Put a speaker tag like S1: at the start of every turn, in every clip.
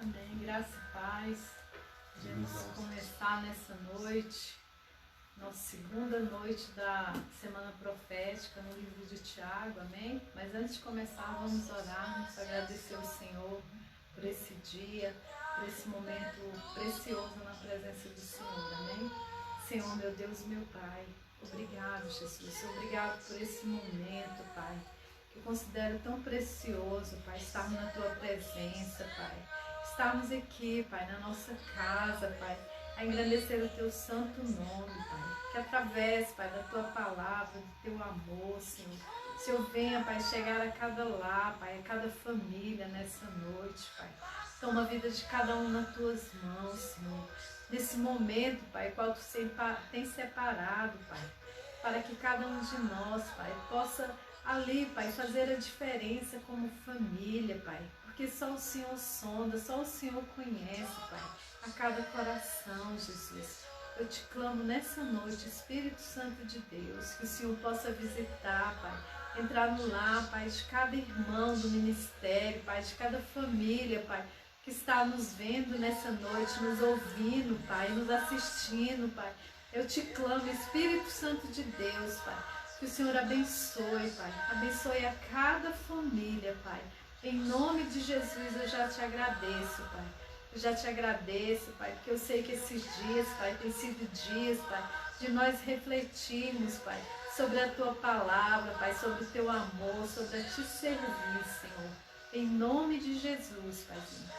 S1: Amém. Graça e paz. Vamos começar nessa noite, nossa segunda noite da Semana Profética no livro de Tiago, amém? Mas antes de começar, vamos orar, vamos agradecer ao Senhor por esse dia, por esse momento precioso na presença do Senhor, amém? Senhor, meu Deus e meu Pai, obrigado, Jesus, obrigado por esse momento, Pai, que eu considero tão precioso, Pai, estarmos na Tua presença, Pai. Estarmos aqui, Pai, na nossa casa, Pai, a engrandecer o Teu santo nome, Pai. Que através, Pai, da Tua palavra, do Teu amor, Senhor, o Senhor venha, Pai, chegar a cada lar, Pai, a cada família nessa noite, Pai. Toma a vida de cada um nas Tuas mãos, Senhor. Nesse momento, Pai, qual Tu tem separado, Pai, para que cada um de nós, Pai, possa ali, Pai, fazer a diferença como família, Pai. Porque só o Senhor sonda, só o Senhor conhece, Pai, a cada coração, Jesus. Eu te clamo nessa noite, Espírito Santo de Deus, que o Senhor possa visitar, Pai, entrar no lar, Pai, de cada irmão do ministério, Pai, de cada família, Pai, que está nos vendo nessa noite, nos ouvindo, Pai, nos assistindo, Pai. Eu te clamo, Espírito Santo de Deus, Pai, que o Senhor abençoe, Pai, abençoe a cada família, Pai. Em nome de Jesus eu já te agradeço, Pai. Eu já te agradeço, Pai, porque eu sei que esses dias, Pai, têm sido dias, Pai, de nós refletirmos, Pai, sobre a Tua palavra, Pai, sobre o Teu amor, sobre a Te servir, Senhor. Em nome de Jesus, Paizinho.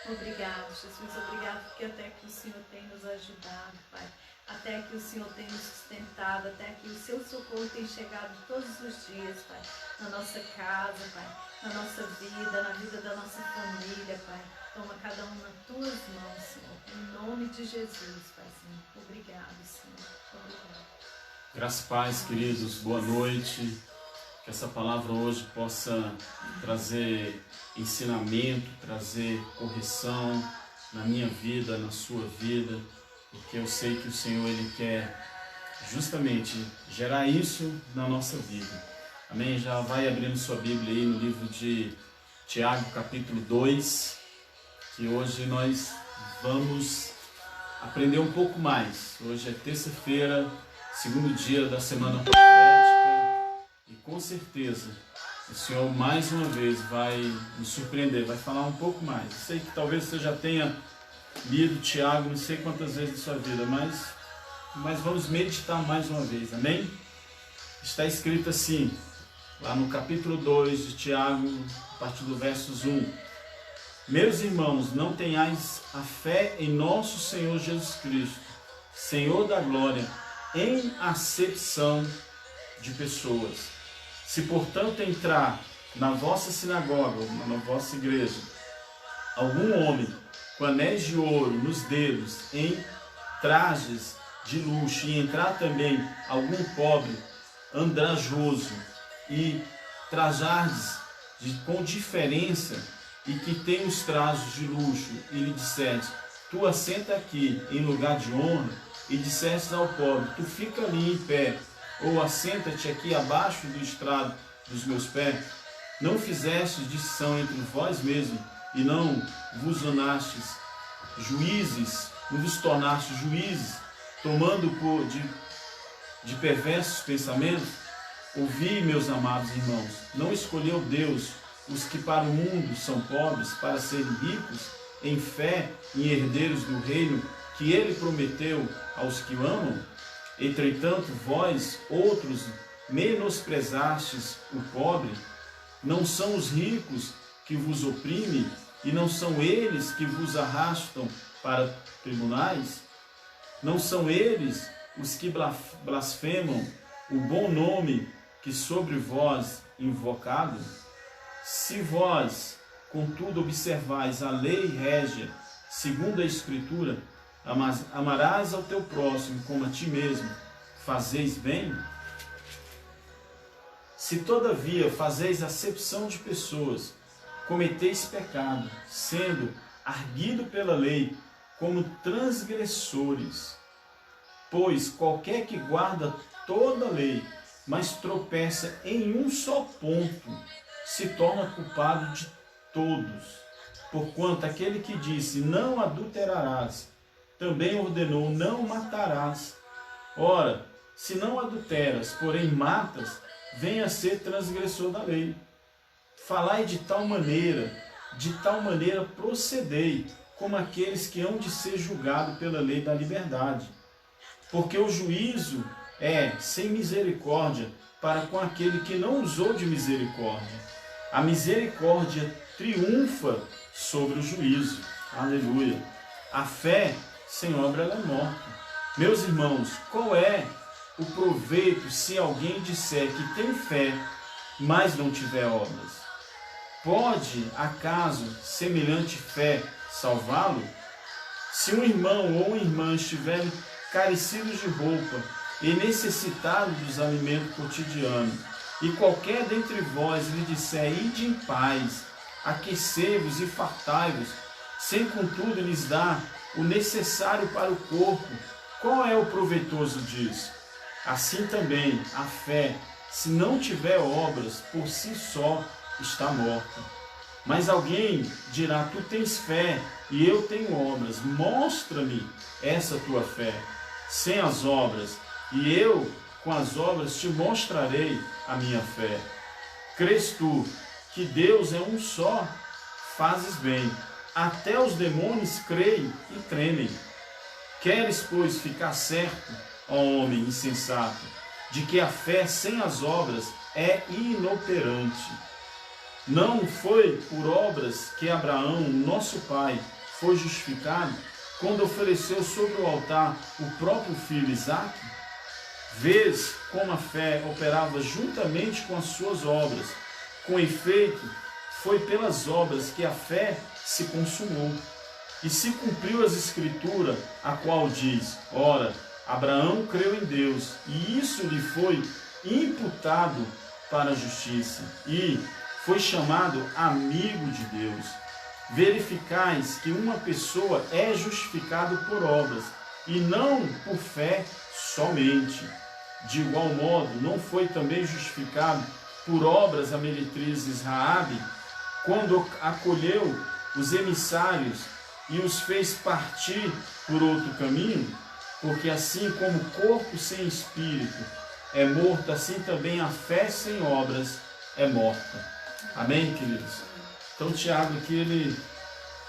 S1: Obrigado, Jesus, obrigado porque até que o Senhor tem nos ajudado, Pai. Até que o Senhor tem nos sustentado, até que o Seu socorro tem chegado todos os dias, Pai, na nossa casa, Pai, na nossa vida, na vida da nossa família, Pai. Toma cada um nas Tuas mãos, Senhor, em nome de Jesus, Paizinho. Obrigado, Senhor, obrigado.
S2: Graças e paz, queridos, boa noite. Que essa palavra hoje possa trazer ensinamento, trazer correção na minha vida, na sua vida, porque eu sei que o Senhor, Ele quer justamente gerar isso na nossa vida. Amém? Já vai abrindo sua Bíblia aí no livro de Tiago, capítulo 2, que hoje nós vamos aprender um pouco mais. Hoje é terça-feira, segundo dia da Semana Profética, e com certeza o Senhor mais uma vez vai nos surpreender, vai falar um pouco mais. Eu sei que talvez você já tenha lido Tiago não sei quantas vezes na sua vida, mas vamos meditar mais uma vez, amém? Está escrito assim, lá no capítulo 2 de Tiago, a partir do versos 1. Meus irmãos, não tenhais a fé em nosso Senhor Jesus Cristo, Senhor da glória, em acepção de pessoas. Se, portanto, entrar na vossa sinagoga, na vossa igreja, algum homem com anéis de ouro nos dedos, em trajes de luxo, e entrar também algum pobre andrajoso e trajardes com diferença, e que tem os trajes de luxo, e lhe disseste, tu assenta aqui em lugar de honra, e disseste ao pobre, tu fica ali em pé, ou assenta-te aqui abaixo do estrado dos meus pés, não fizestes distinção entre vós mesmos, e não vos tornastes juízes, não vos tornastes juízes, tomando de perversos pensamentos? Ouvi, meus amados irmãos, não escolheu Deus os que para o mundo são pobres, para serem ricos em fé e herdeiros do reino que Ele prometeu aos que o amam? Entretanto, vós, outros, menosprezastes o pobre. Não são os ricos que vos oprimem, e não são eles que vos arrastam para tribunais? Não são eles os que blasfemam o bom nome que sobre vós invocado? Se vós, contudo, observais a lei régia, segundo a Escritura, amarás ao teu próximo como a ti mesmo, fazeis bem? Se todavia fazeis acepção de pessoas, cometeis pecado, sendo arguido pela lei como transgressores. Pois qualquer que guarda toda a lei, mas tropeça em um só ponto, se torna culpado de todos. Porquanto aquele que disse, não adulterarás, também ordenou, não matarás. Ora, se não adulteras, porém matas, venha a ser transgressor da lei. Falai de tal maneira procedei, como aqueles que hão de ser julgados pela lei da liberdade. Porque o juízo é sem misericórdia para com aquele que não usou de misericórdia. A misericórdia triunfa sobre o juízo. Aleluia. A fé sem obra ela é morta. Meus irmãos, qual é o proveito se alguém disser que tem fé, mas não tiver obras? Pode, acaso, semelhante fé salvá-lo? Se um irmão ou uma irmã estiverem carecidos de roupa e necessitados dos alimentos cotidianos, e qualquer dentre vós lhe disser, ide em paz, aquecei-vos e fartai-vos, sem contudo lhes dar o necessário para o corpo, qual é o proveitoso disso? Assim também a fé, se não tiver obras, por si só está morta. Mas alguém dirá, tu tens fé e eu tenho obras, mostra-me essa tua fé sem as obras, e eu com as obras te mostrarei a minha fé. Crês tu que Deus é um só? Fazes bem. Até os demônios creem e tremem. Queres, pois, ficar certo, ó homem insensato, de que a fé sem as obras é inoperante. Não foi por obras que Abraão, nosso pai, foi justificado quando ofereceu sobre o altar o próprio filho Isaque? Vês como a fé operava juntamente com as suas obras. Com efeito, foi pelas obras que a fé se consumou. E se cumpriu as Escrituras, a qual diz, ora, Abraão creu em Deus, e isso lhe foi imputado para a justiça, e foi chamado amigo de Deus. Verificais que uma pessoa é justificada por obras, e não por fé somente. De igual modo, não foi também justificado por obras a meretriz Raabe, quando acolheu os emissários e os fez partir por outro caminho? Porque assim como o corpo sem espírito é morto, assim também a fé sem obras é morta. Amém, queridos? Então Tiago aqui, ele,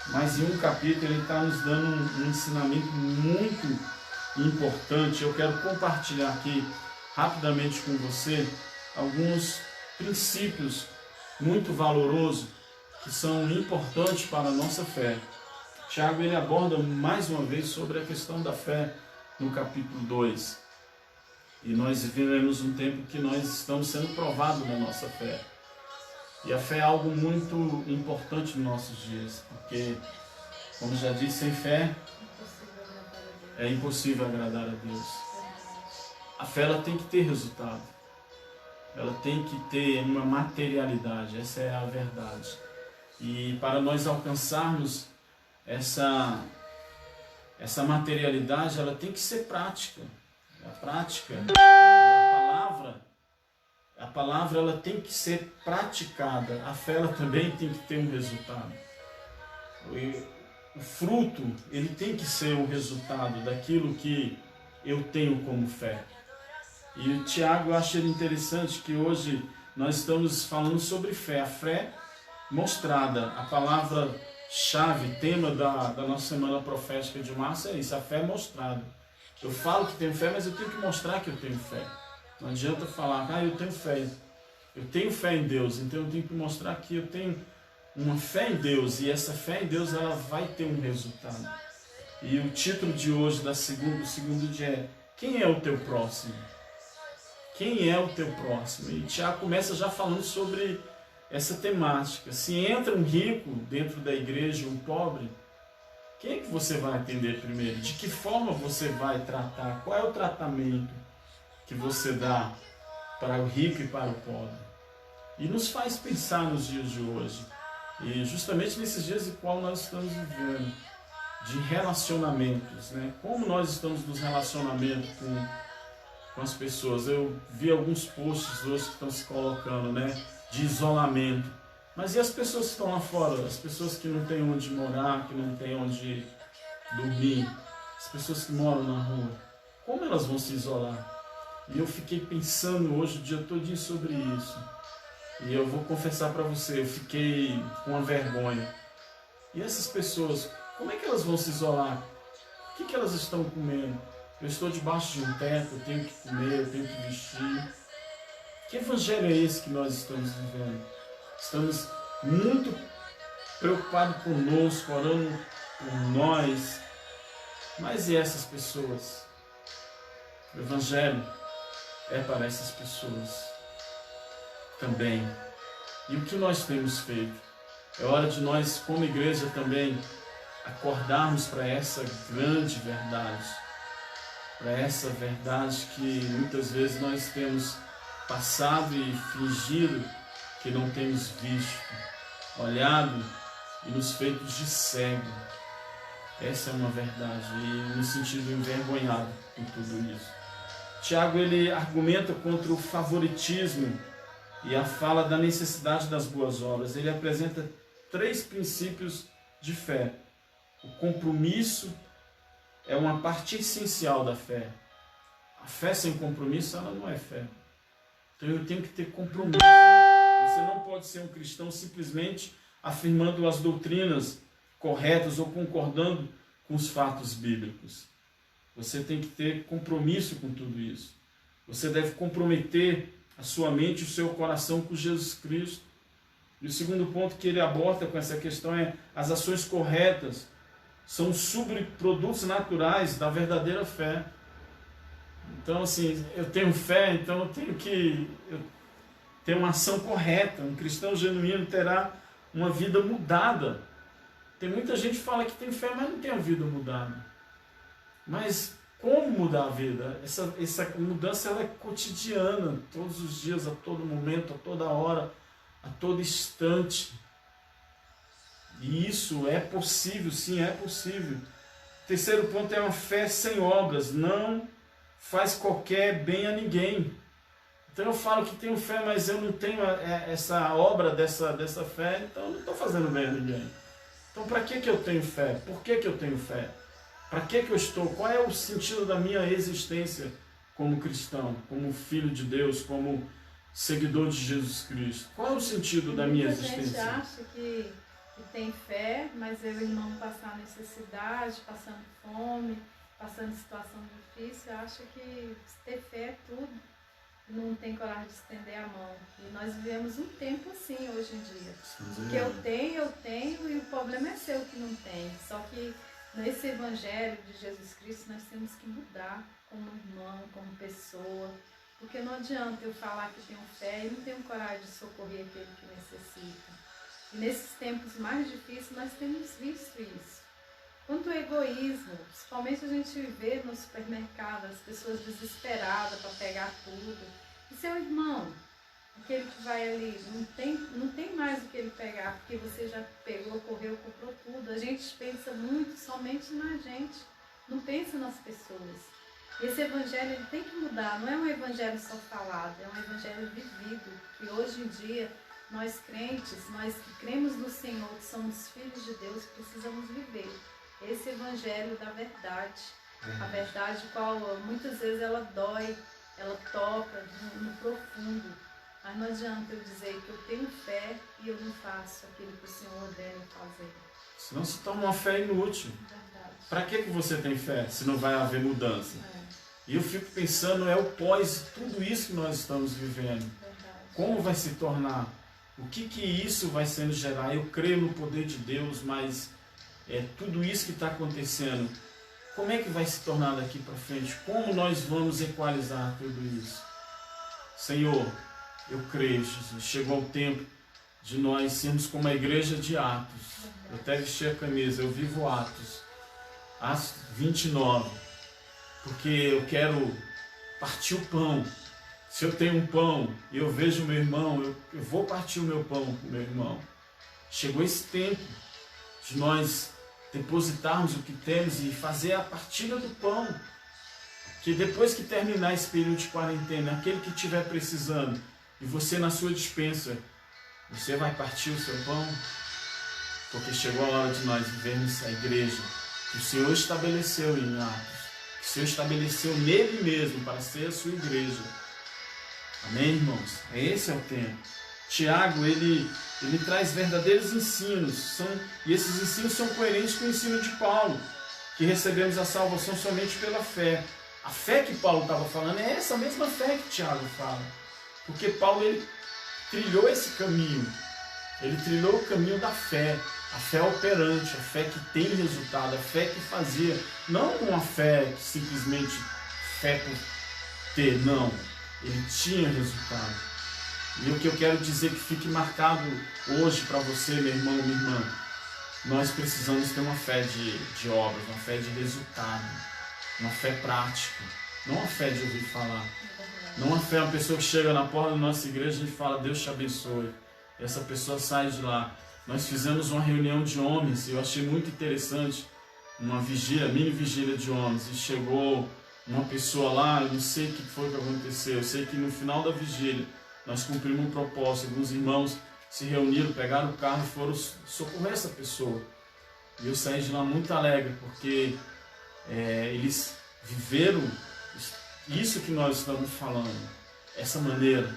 S2: mais em um capítulo, ele está nos dando um ensinamento muito importante. Eu quero compartilhar aqui rapidamente com você alguns princípios muito valorosos que são importantes para a nossa fé. Tiago, ele aborda mais uma vez sobre a questão da fé no capítulo 2. E nós vivemos um tempo que nós estamos sendo provados na nossa fé. E a fé é algo muito importante nos nossos dias, porque, como já disse, sem fé é impossível agradar a Deus. A fé, ela tem que ter resultado. Ela tem que ter uma materialidade, essa é a verdade. E para nós alcançarmos essa materialidade, ela tem que ser prática. A prática e a palavra ela tem que ser praticada. A fé, ela também tem que ter um resultado. O fruto, ele tem que ser o resultado daquilo que eu tenho como fé. E o Tiago, eu acho ele interessante que hoje nós estamos falando sobre fé. A fé mostrada, a palavra-chave, tema da nossa semana profética de março é isso, a fé mostrada. Eu falo que tenho fé, mas eu tenho que mostrar que eu tenho fé. Não adianta falar, eu tenho fé. Eu tenho fé em Deus, então eu tenho que mostrar que eu tenho uma fé em Deus, e essa fé em Deus, ela vai ter um resultado. E o título de hoje, do segundo dia é: quem é o teu próximo? Quem é o teu próximo? E Tiago começa já falando sobre essa temática. Se entra um rico dentro da igreja, um pobre, quem é que você vai atender primeiro? De que forma você vai tratar? Qual é o tratamento que você dá para o rico e para o pobre? E nos faz pensar nos dias de hoje. E justamente nesses dias em qual nós estamos vivendo, de relacionamentos, né? Como nós estamos nos relacionamentos com as pessoas. Eu vi alguns posts hoje que estão se colocando, né? De isolamento. Mas e as pessoas que estão lá fora? As pessoas que não têm onde morar, que não têm onde dormir, as pessoas que moram na rua, como elas vão se isolar? E eu fiquei pensando hoje o dia todinho sobre isso. E eu vou confessar para você, eu fiquei com uma vergonha. E essas pessoas, como é que elas vão se isolar? O que elas estão comendo? Eu estou debaixo de um teto, eu tenho que comer, eu tenho que vestir. Que evangelho é esse que nós estamos vivendo? Estamos muito preocupados conosco, orando por nós. Mas e essas pessoas? O evangelho é para essas pessoas também. E o que nós temos feito? É hora de nós, como igreja, também acordarmos para essa grande verdade. Para essa verdade que muitas vezes nós temos passado e fingido que não temos visto, olhado e nos feitos de cego. Essa é uma verdade, e no sentido envergonhado com tudo isso. Tiago, ele argumenta contra o favoritismo e a fala da necessidade das boas obras. Ele apresenta 3 princípios de fé. O compromisso é uma parte essencial da fé. A fé sem compromisso, ela não é fé. Então eu tenho que ter compromisso. Você não pode ser um cristão simplesmente afirmando as doutrinas corretas ou concordando com os fatos bíblicos. Você tem que ter compromisso com tudo isso. Você deve comprometer a sua mente e o seu coração com Jesus Cristo. E o segundo ponto que ele aborda com essa questão é as ações corretas são subprodutos naturais da verdadeira fé. Então, assim, eu tenho fé, então eu tenho que ter uma ação correta. Um cristão genuíno terá uma vida mudada. Tem muita gente que fala que tem fé, mas não tem a vida mudada. Mas como mudar a vida? Essa mudança ela é cotidiana, todos os dias, a todo momento, a toda hora, a todo instante. E isso é possível, sim, é possível. O terceiro ponto é uma fé sem obras. Não faz qualquer bem a ninguém. Então eu falo que tenho fé, mas eu não tenho essa obra dessa fé, então eu não estou fazendo bem a ninguém. Então para que eu tenho fé? Por que eu tenho fé? Para que eu estou? Qual é o sentido da minha existência como cristão, como filho de Deus, como seguidor de Jesus Cristo? Qual é o sentido da minha existência?
S1: Muita gente acha que tem fé, mas é o irmão passar necessidade, passando fome, passando situação difícil, acha que ter fé é tudo, não tem coragem de estender a mão. E nós vivemos um tempo assim hoje em dia. O que eu tenho, e o problema é seu que não tem. Só que nesse evangelho de Jesus Cristo nós temos que mudar como irmão, como pessoa. Porque não adianta eu falar que tenho fé e não tenho coragem de socorrer aquele que necessita. E nesses tempos mais difíceis nós temos visto isso. Quanto ao egoísmo, principalmente a gente vê no supermercado as pessoas desesperadas para pegar tudo. E seu irmão, aquele que vai ali, não tem mais o que ele pegar, porque você já pegou, correu, comprou tudo. A gente pensa muito somente na gente, não pensa nas pessoas. Esse evangelho ele tem que mudar, não é um evangelho só falado, é um evangelho vivido, que hoje em dia nós crentes, nós que cremos no Senhor, que somos filhos de Deus, precisamos viver esse evangelho da verdade. A verdade qual muitas vezes ela dói, ela toca no profundo. Mas não adianta eu dizer que eu tenho fé e eu não faço aquilo que o Senhor deve fazer.
S2: Senão se torna uma fé inútil. Para que você tem fé se não vai haver mudança? E eu fico pensando, é o pós tudo isso que nós estamos vivendo. Como vai se tornar? O que isso vai sendo gerar? Eu creio no poder de Deus, mas tudo isso que está acontecendo, como é que vai se tornar daqui para frente? Como nós vamos equalizar tudo isso? Senhor, eu creio, Jesus, chegou o tempo de nós sermos como a igreja de Atos. Eu até vesti a camisa, eu vivo Atos 29, porque eu quero partir o pão. Se eu tenho um pão e eu vejo o meu irmão, eu vou partir o meu pão com o meu irmão. Chegou esse tempo de nós depositarmos o que temos e fazer a partilha do pão. Que depois que terminar esse período de quarentena, aquele que estiver precisando, e você na sua despensa, Você vai partir o seu pão? Porque chegou a hora de nós vivermos a igreja que o Senhor estabeleceu em Atos, que o Senhor estabeleceu nele mesmo para ser a sua igreja. Amém, irmãos? Esse é o tempo. Tiago, ele traz verdadeiros ensinos, e esses ensinos são coerentes com o ensino de Paulo, que recebemos a salvação somente pela fé. A fé que Paulo estava falando é essa mesma fé que Tiago fala, porque Paulo ele trilhou esse caminho, ele trilhou o caminho da fé, a fé operante, a fé que tem resultado, a fé que fazia, não uma fé que simplesmente fé por ter, não, ele tinha resultado. E o que eu quero dizer que fique marcado hoje para você, meu irmão, minha irmã, nós precisamos ter uma fé de obras, uma fé de resultado, uma fé prática, não uma fé de ouvir falar. Não uma fé, uma pessoa que chega na porta da nossa igreja e fala, Deus te abençoe. E essa pessoa sai de lá. Nós fizemos uma reunião de homens e eu achei muito interessante, uma vigília, mini vigília de homens, e chegou uma pessoa lá, eu não sei o que foi que aconteceu, eu sei que no final da vigília nós cumprimos um propósito, alguns irmãos se reuniram, pegaram o carro e foram socorrer essa pessoa. E eu saí de lá muito alegre, porque eles viveram isso que nós estamos falando, essa maneira.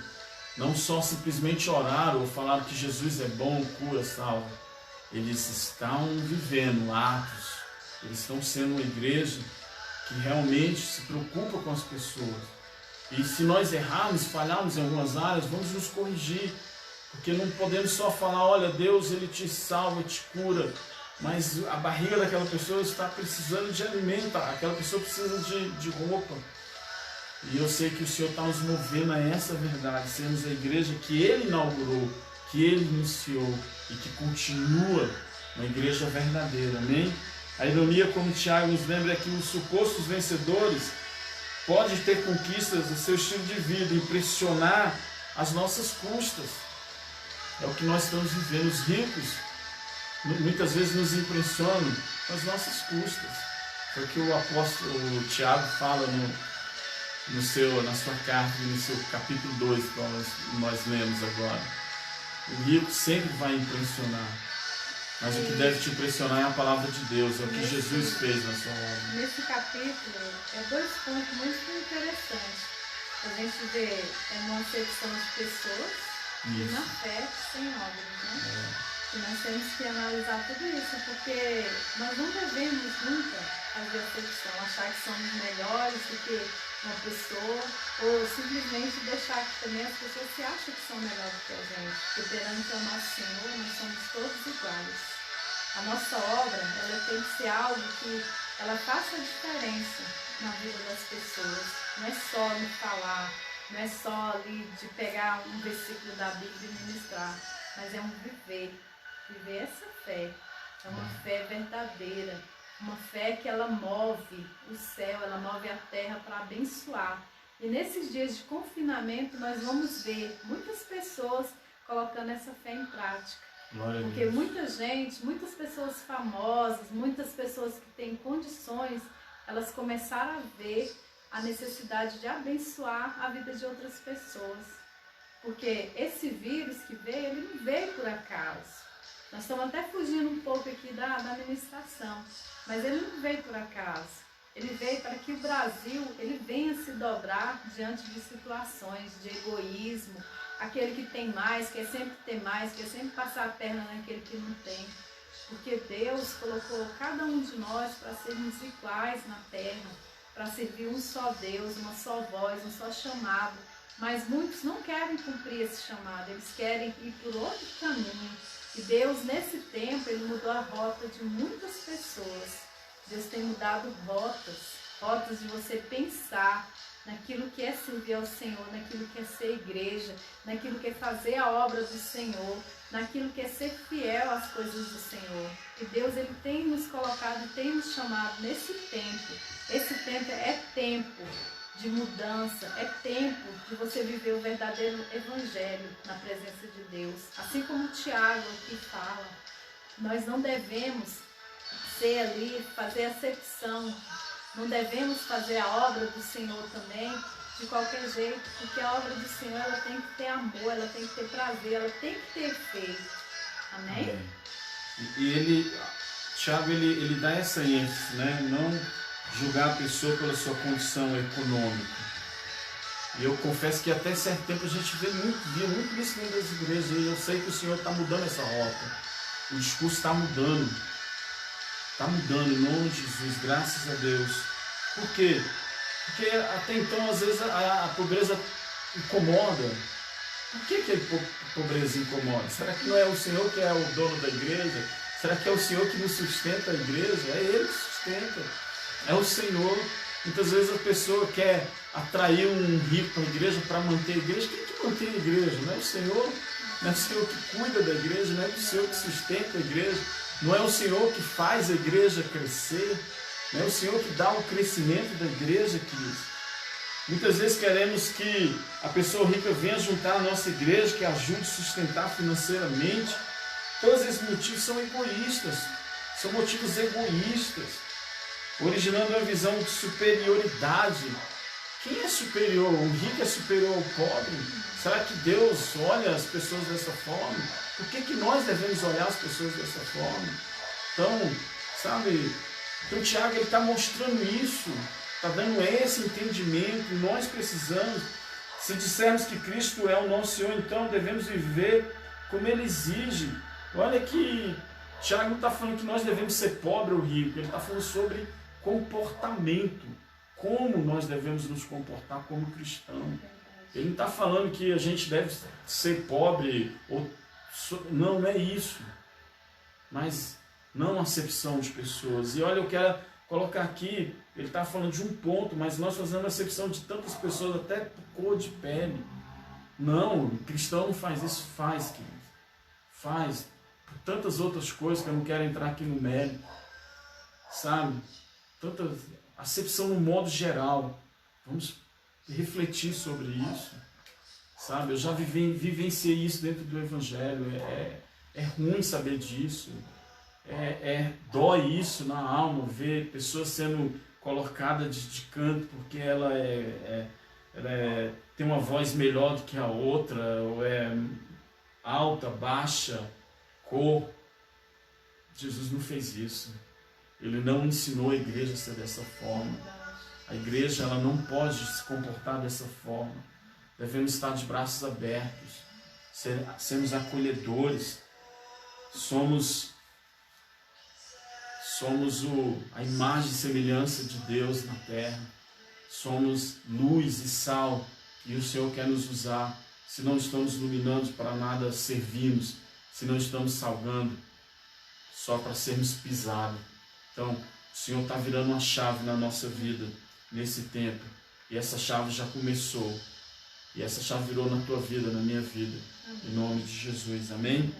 S2: Não só simplesmente oraram ou falaram que Jesus é bom, cura, salva. Eles estão vivendo atos, eles estão sendo uma igreja que realmente se preocupa com as pessoas. E se nós errarmos, falharmos em algumas áreas, vamos nos corrigir. Porque não podemos só falar, olha, Deus ele te salva, te cura, mas a barriga daquela pessoa está precisando de alimento, aquela pessoa precisa de roupa. E eu sei que o Senhor está nos movendo a essa verdade, sermos a igreja que Ele inaugurou, que Ele iniciou e que continua uma igreja verdadeira, amém? A ironia, como Tiago nos lembra, é que os supostos vencedores podem ter conquistas do seu estilo de vida, impressionar às nossas custas. É o que nós estamos vivendo. Os ricos muitas vezes nos impressionam às nossas custas. Foi o que o apóstolo Tiago fala na sua carta, no seu capítulo 2, que nós lemos agora. O rico sempre vai impressionar, mas o que deve te impressionar é a palavra de Deus, é o que Jesus fez na sua obra.
S1: Nesse capítulo, dois pontos muito interessantes. A gente vê uma acepção de pessoas e na fé sem obras, né? E nós temos que analisar tudo isso, porque nós não devemos nunca fazer acepção, achar que somos melhores do que uma pessoa, ou simplesmente deixar que também as pessoas se acham que são melhores do que a gente, porque perante o nosso Senhor nós somos todos iguais. A nossa obra, ela tem que ser algo que ela faça a diferença na vida das pessoas. Não é só me falar, não é só ali de pegar um versículo da Bíblia e ministrar, mas é um viver essa fé. É uma fé verdadeira, uma fé que ela move o céu, ela move a terra para abençoar. E nesses dias de confinamento nós vamos ver muitas pessoas colocando essa fé em prática. Porque muita gente, muitas pessoas famosas, muitas pessoas que têm condições, elas começaram a ver a necessidade de abençoar a vida de outras pessoas. Porque esse vírus que veio, ele não veio por acaso. Nós estamos até fugindo um pouco aqui da ministração, mas ele não veio por acaso. Ele veio para que o Brasil ele venha se dobrar diante de situações de egoísmo, aquele que tem mais, quer sempre ter mais, quer sempre passar a perna naquele que não tem. Porque Deus colocou cada um de nós para sermos iguais na terra, para servir um só Deus, uma só voz, um só chamado. Mas muitos não querem cumprir esse chamado, eles querem ir por outro caminho. E Deus, nesse tempo, Ele mudou a rota de muitas pessoas. Deus tem mudado rotas de você pensar naquilo que é servir ao Senhor, naquilo que é ser igreja, naquilo que é fazer a obra do Senhor, naquilo que é ser fiel às coisas do Senhor. E Deus, Ele tem nos colocado, tem nos chamado nesse tempo. Esse tempo é tempo de mudança, é tempo de você viver o verdadeiro evangelho na presença de Deus. Assim como o Tiago aqui fala, nós não devemos ser ali, fazer acepção, não devemos fazer a obra do Senhor também de qualquer jeito, porque a obra do Senhor ela tem que ter amor, ela tem que ter prazer, ela tem que ter efeito. Amém?
S2: Amém. E ele, Tiago, ele dá essa ênfase, né? Não julgar a pessoa pela sua condição econômica. E eu confesso que até certo tempo a gente via muito isso dentro das igrejas, e eu sei que o Senhor está mudando essa rota. O discurso está mudando. Está mudando em nome de Jesus, graças a Deus. Por quê? Porque até então, às vezes, a pobreza incomoda. Por que a pobreza incomoda? Será que não é o Senhor que é o dono da igreja? Será que é o Senhor que nos sustenta a igreja? É Ele que sustenta. É o Senhor. Muitas vezes a pessoa quer atrair um rico para a igreja para manter a igreja. Quem que mantém a igreja? Não é o Senhor? Não é o Senhor que cuida da igreja? Não é o Senhor que sustenta a igreja? Não é o Senhor que faz a igreja crescer? Não é o Senhor que dá o crescimento da igreja, queridos? Muitas vezes queremos que a pessoa rica venha juntar a nossa igreja, que ajude a sustentar financeiramente. Todos esses motivos são egoístas, são motivos egoístas, originando uma visão de superioridade. Quem é superior? O rico é superior ao pobre? Será que Deus olha as pessoas dessa forma? Por que nós devemos olhar as pessoas dessa forma? Então, sabe, então Tiago está mostrando isso, está dando esse entendimento. Nós precisamos, se dissermos que Cristo é o nosso Senhor, então devemos viver como Ele exige. Olha que Tiago não está falando que nós devemos ser pobre ou rico, ele está falando sobre comportamento, como nós devemos nos comportar como cristão. Ele não está falando que a gente deve ser pobre, ou não é isso, mas não acepção de pessoas. E olha, eu quero colocar aqui, ele está falando de um ponto, mas nós fazemos acepção de tantas pessoas, até por cor de pele. Não, o cristão não faz isso, faz, querido. Faz por tantas outras coisas que eu não quero entrar aqui no mérito, sabe? Tanta acepção no modo geral. Vamos refletir sobre isso, sabe? Eu já vivenciei isso dentro do Evangelho. É ruim saber disso. Dói isso na alma, ver pessoas sendo colocadas de canto porque ela tem uma voz melhor do que a outra, ou é alta, baixa, cor. Jesus não fez isso. Ele não ensinou a igreja a ser dessa forma. A igreja ela não pode se comportar dessa forma. Devemos estar de braços abertos, sermos acolhedores. Somos a imagem e semelhança de Deus na terra. Somos luz e sal, e o Senhor quer nos usar. Se não estamos iluminando, para nada servimos. Se não estamos salgando, só para sermos pisados. Então, o Senhor está virando uma chave na nossa vida, nesse tempo. E essa chave já começou. E essa chave virou na tua vida, na minha vida. Em nome de Jesus. Amém?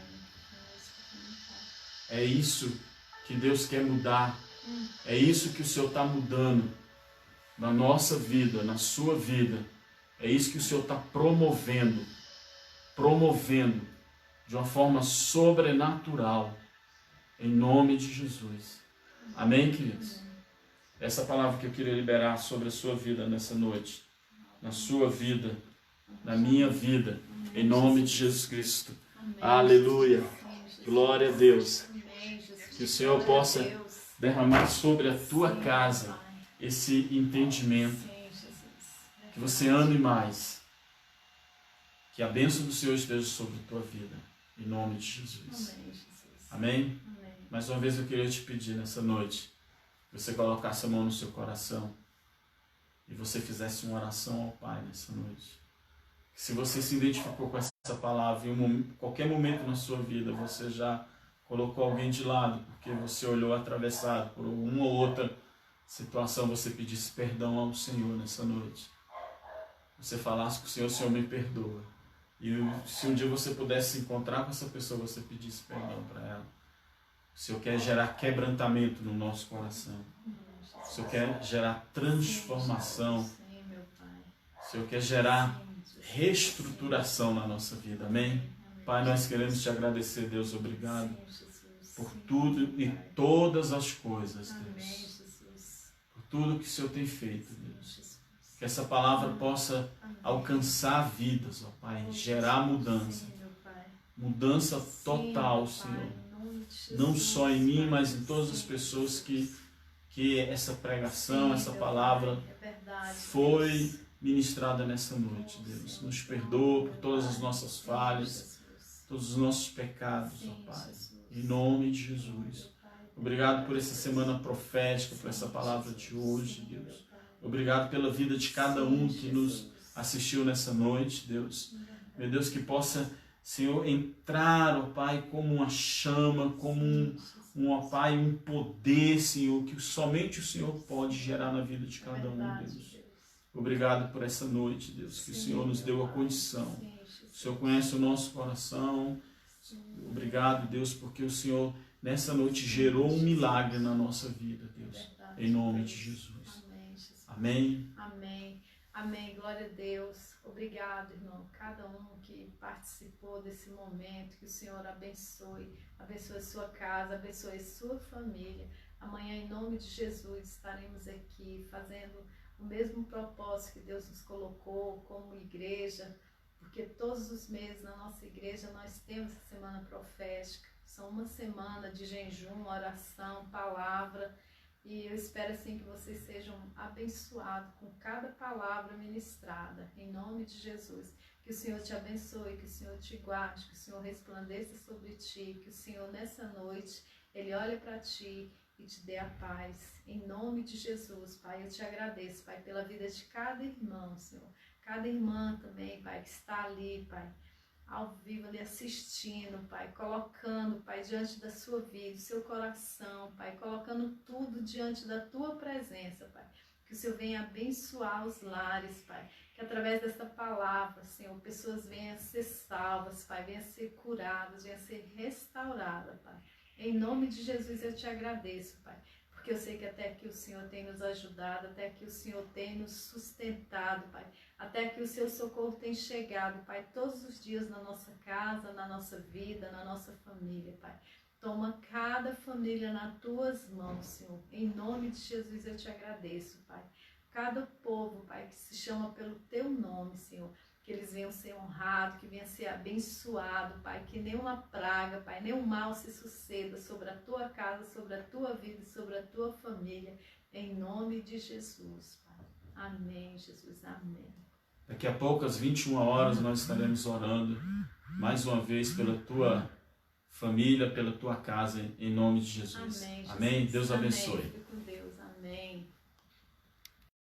S2: É isso que Deus quer mudar. É isso que o Senhor está mudando na nossa vida, na sua vida. É isso que o Senhor está promovendo de uma forma sobrenatural, em nome de Jesus. Amém, queridos? Essa palavra que eu queria liberar sobre a sua vida nessa noite, na sua vida, na minha vida, em nome de Jesus Cristo. Aleluia. Glória a Deus. Que o Senhor possa derramar sobre a tua casa esse entendimento. Que você ame mais. Que a bênção do Senhor esteja sobre a tua vida. Em nome de Jesus. Amém? Mais uma vez eu queria te pedir nessa noite que você colocasse a mão no seu coração e você fizesse uma oração ao Pai nessa noite. Se você se identificou com essa palavra em qualquer momento na sua vida, você já colocou alguém de lado porque você olhou atravessado por uma ou outra situação, você pedisse perdão ao Senhor nessa noite. Você falasse com o Senhor me perdoa. E se um dia você pudesse se encontrar com essa pessoa, você pedisse perdão para ela. O Senhor quer gerar quebrantamento no nosso coração. O Senhor quer gerar transformação. O Senhor quer gerar reestruturação na nossa vida. Amém? Pai, nós queremos te agradecer, Deus. Obrigado por tudo e todas as coisas, Deus. Por tudo que o Senhor tem feito, Deus. Que essa palavra possa alcançar vidas, ó Pai, gerar mudança. Mudança total, Senhor. Não só em mim, mas em todas as pessoas que essa pregação, essa palavra foi ministrada nessa noite, Deus. Nos perdoa por todas as nossas falhas, todos os nossos pecados, ó Pai. Em nome de Jesus. Obrigado por essa semana profética, por essa palavra de hoje, Deus. Obrigado pela vida de cada um que nos assistiu nessa noite, Deus. Meu Deus, que possa, Senhor, entrar, ó Pai, como uma chama, como ó Pai, um poder, Senhor, que somente o Senhor pode gerar na vida de cada um, Deus. Obrigado por essa noite, Deus, que o Senhor nos deu a condição. O Senhor conhece o nosso coração. Obrigado, Deus, porque o Senhor, nessa noite, gerou um milagre na nossa vida, Deus. Em nome de Jesus. Amém.
S1: Amém. Amém. Glória a Deus. Obrigado, irmão. Cada um que participou desse momento, que o Senhor abençoe. Abençoe a sua casa, abençoe a sua família. Amanhã, em nome de Jesus, estaremos aqui fazendo o mesmo propósito que Deus nos colocou como igreja, porque todos os meses na nossa igreja nós temos a semana profética. São uma semana de jejum, oração, palavra. E eu espero assim que vocês sejam abençoados com cada palavra ministrada, em nome de Jesus. Que o Senhor te abençoe, que o Senhor te guarde, que o Senhor resplandeça sobre ti, que o Senhor nessa noite, Ele olhe para ti e te dê a paz. Em nome de Jesus, Pai, eu te agradeço, Pai, pela vida de cada irmão, Senhor. Cada irmã também, Pai, que está ali, Pai, ao vivo ali assistindo, Pai, colocando, Pai, diante da sua vida, do seu coração, Pai, colocando tudo diante da tua presença, Pai. Que o Senhor venha abençoar os lares, Pai. Que através dessa palavra, Senhor, pessoas venham a ser salvas, Pai, venham a ser curadas, venham a ser restauradas, Pai. Em nome de Jesus eu te agradeço, Pai. Porque eu sei que até aqui o Senhor tem nos ajudado, até aqui o Senhor tem nos sustentado, Pai. Até que o seu socorro tem chegado, Pai, todos os dias na nossa casa, na nossa vida, na nossa família, Pai. Toma cada família nas tuas mãos, Senhor. Em nome de Jesus eu te agradeço, Pai. Cada povo, Pai, que se chama pelo teu nome, Senhor. Que eles venham ser honrados, que venham ser abençoados, Pai. Que nenhuma praga, Pai, nenhum mal se suceda sobre a tua casa, sobre a tua vida, sobre a tua família. Em nome de Jesus, Pai. Amém, Jesus. Amém.
S2: Daqui a pouco, às 21 horas, nós estaremos orando mais uma vez pela tua família, pela tua casa, em nome de Jesus. Amém. Amém. Deus abençoe. Amém.